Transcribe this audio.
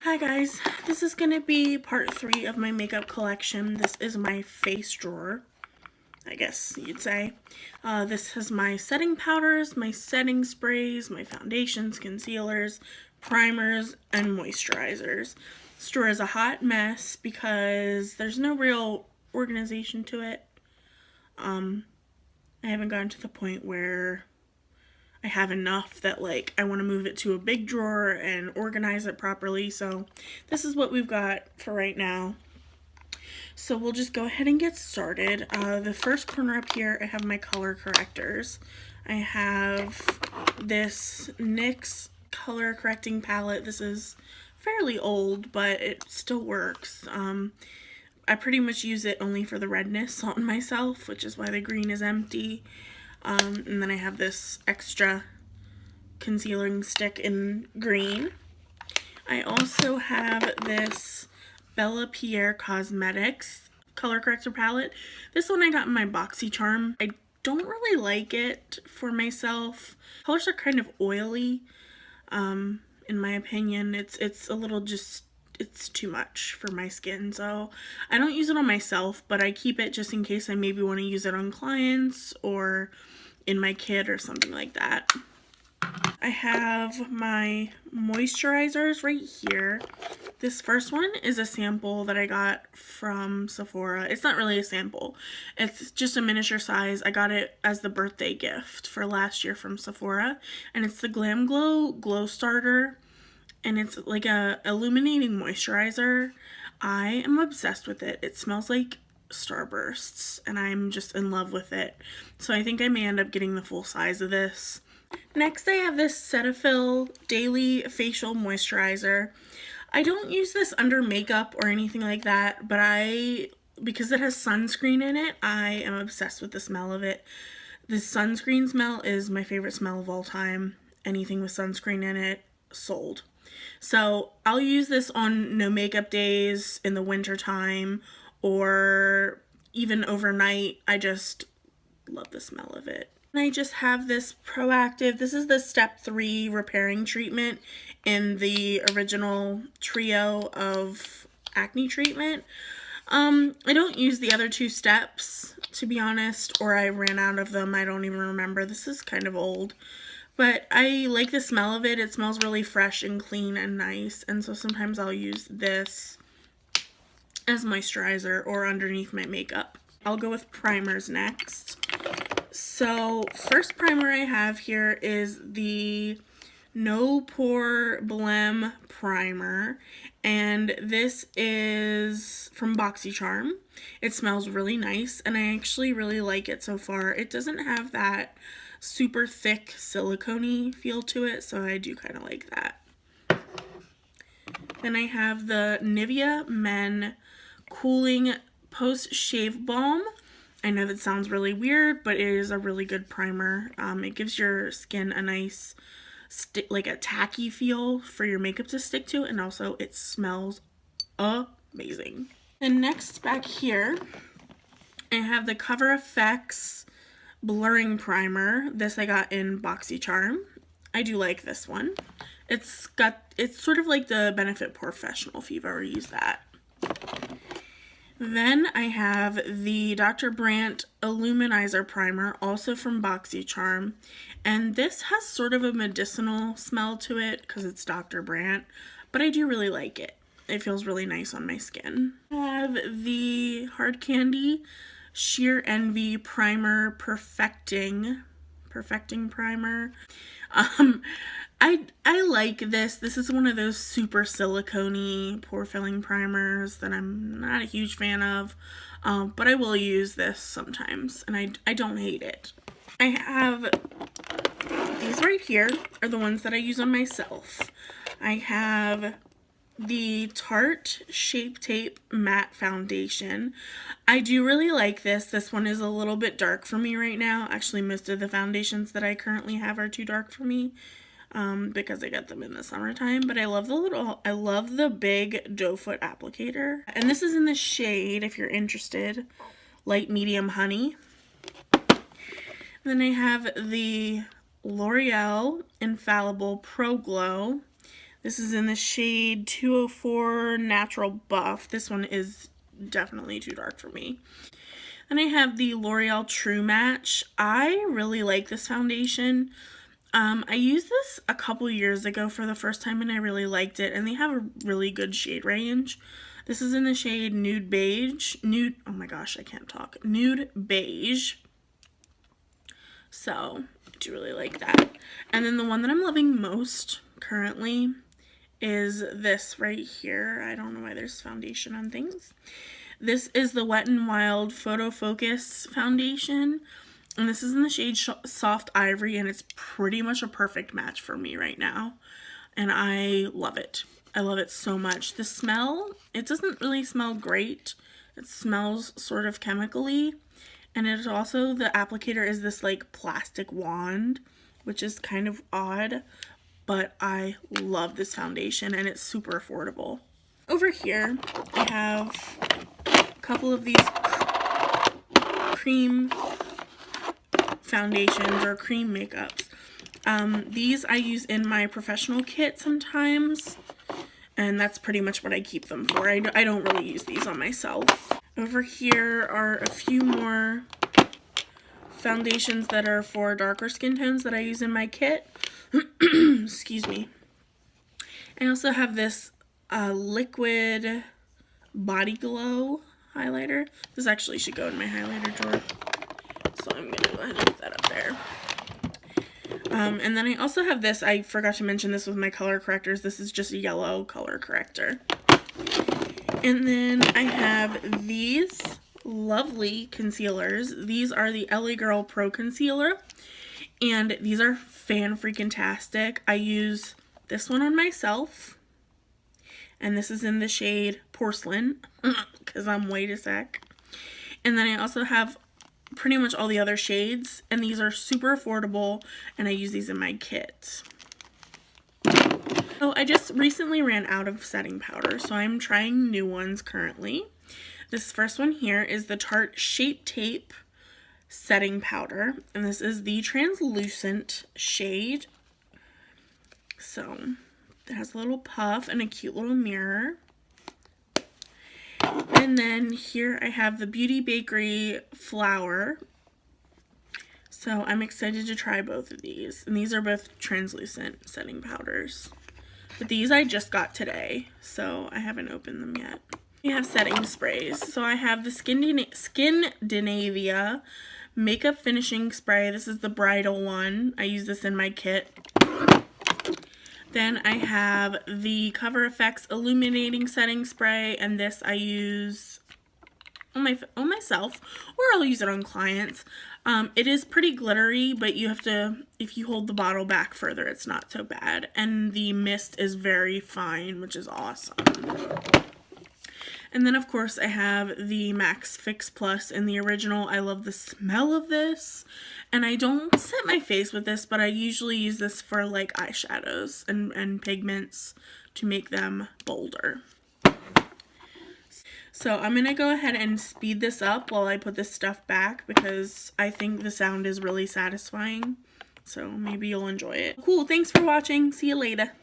Hi guys, this is going to be part 3 of my makeup collection. This is my face drawer, I guess you'd say. This has my setting powders, my setting sprays, my foundations, concealers, primers, and moisturizers. This drawer is a hot mess because there's no real organization to it. I haven't gotten to the point where I have enough that I want to move it to a big drawer and organize it properly. So this is what we've got for right now. So we'll just go ahead and get started. The first corner up here, I have my color correctors. I have this NYX color correcting palette. This is fairly old, but it still works. I pretty much use it only for the redness on myself, which is why the green is empty. And then I have this extra concealing stick in green. I also have this Bella Pierre Cosmetics color corrector palette. This one I got in my BoxyCharm. I don't really like it for myself. Colors are kind of oily, in my opinion. It's a little it's too much for my skin, so I don't use it on myself, but I keep it just in case I maybe want to use it on clients or in my kit or something like that. I have my moisturizers right here. This first one is a sample that I got from Sephora. It's not really a sample. It's just a miniature size. I got it as the birthday gift for last year from Sephora. And it's the Glam Glow Glow Starter. And it's like a illuminating moisturizer. I am obsessed with it. It smells like Starbursts and I'm just in love with it. So I think I may end up getting the full size of this. Next I have this Cetaphil Daily Facial Moisturizer. I don't use this under makeup or anything like that, but because it has sunscreen in it, I am obsessed with the smell of it. The sunscreen smell is my favorite smell of all time. Anything with sunscreen in it, sold. So I'll use this on no makeup days in the winter time or even overnight. I just love the smell of it. I just have this Proactiv, this is the step 3 repairing treatment in the original trio of acne treatment. I don't use the other 2 steps, to be honest, or I ran out of them. I don't even remember. This is kind of old. But I like the smell of it. It smells really fresh and clean and nice. And so sometimes I'll use this as moisturizer or underneath my makeup. I'll go with primers next. So first primer I have here is the No Pore Blem Primer. And this is from BoxyCharm. It smells really nice and I actually really like it so far. It doesn't have that super thick silicone-y feel to it, so I do kind of like that. Then I have the Nivea Men Cooling Post Shave Balm. I know that sounds really weird, but it is a really good primer. It gives your skin a nice, like a tacky feel for your makeup to stick to, and also it smells amazing. And next back here, I have the Cover FX Blurring Primer. This I got in BoxyCharm. I do like this one. It's sort of like the Benefit Professional if you've ever used that. Then I have the Dr. Brandt Illuminizer Primer, also from BoxyCharm. And this has sort of a medicinal smell to it because it's Dr. Brandt, but I do really like it. It feels really nice on my skin. I have the Hard Candy Sheer Envy Primer Perfecting Primer. I like this. This is one of those super silicone-y pore filling primers that I'm not a huge fan of, but I will use this sometimes, and I don't hate it. I have these right here are the ones that I use on myself. I have the Tarte Shape Tape Matte Foundation. I do really like this. This one is a little bit dark for me right now. Actually, most of the foundations that I currently have are too dark for me because I got them in the summertime. But I love the big doe foot applicator. And this is in the shade, if you're interested, Light Medium Honey. Then I have the L'Oreal Infallible Pro Glow. This is in the shade 204 Natural Buff. This one is definitely too dark for me. Then I have the L'Oreal True Match. I really like this foundation. I used this a couple years ago for the first time and I really liked it, and they have a really good shade range. This is in the shade Nude Beige. Oh my gosh, I can't talk. Nude Beige. So, I do really like that. And then the one that I'm loving most currently is this right here. I don't know why there's foundation on things. This is the Wet n Wild Photo Focus foundation. And this is in the shade Soft Ivory, and it's pretty much a perfect match for me right now. And I love it. I love it so much. The smell, it doesn't really smell great. It smells sort of chemically. And it is also, the applicator is this like plastic wand, which is kind of odd. But I love this foundation and it's super affordable. Over here, I have a couple of these cream foundations or cream makeups. These I use in my professional kit sometimes, and that's pretty much what I keep them for. I don't really use these on myself. Over here are a few more foundations that are for darker skin tones that I use in my kit. Excuse me. I also have this liquid body glow highlighter. This actually should go in my highlighter drawer. So I'm going to go ahead and put that up there. And then I also have this. I forgot to mention this with my color correctors. This is just a yellow color corrector. And then I have these lovely concealers. These are the LA Girl Pro Concealer. And these are fan-freaking-tastic. I use this one on myself. And this is in the shade Porcelain, because I'm way too sick. And then I also have pretty much all the other shades, and these are super affordable, and I use these in my kit. So I just recently ran out of setting powder, so I'm trying new ones currently. This first one here is the Tarte Shape Tape setting powder, and this is the translucent shade. So it has a little puff and a cute little mirror. And then here I have the Beauty Bakery Flower. So I'm excited to try both of these. And these are both translucent setting powders. But these I just got today, so I haven't opened them yet. We have setting sprays. So I have the Skindinavia Makeup Finishing Spray. This is the bridal one. I use this in my kit. Then I have the Cover FX Illuminating Setting Spray, and this I use on myself, or I'll use it on clients. It is pretty glittery, but you have to, if you hold the bottle back further, it's not so bad. And the mist is very fine, which is awesome. And then, of course, I have the Max Fix Plus in the original. I love the smell of this. And I don't set my face with this, but I usually use this for, like, eyeshadows and pigments to make them bolder. So I'm going to go ahead and speed this up while I put this stuff back, because I think the sound is really satisfying. So maybe you'll enjoy it. Cool, thanks for watching. See you later.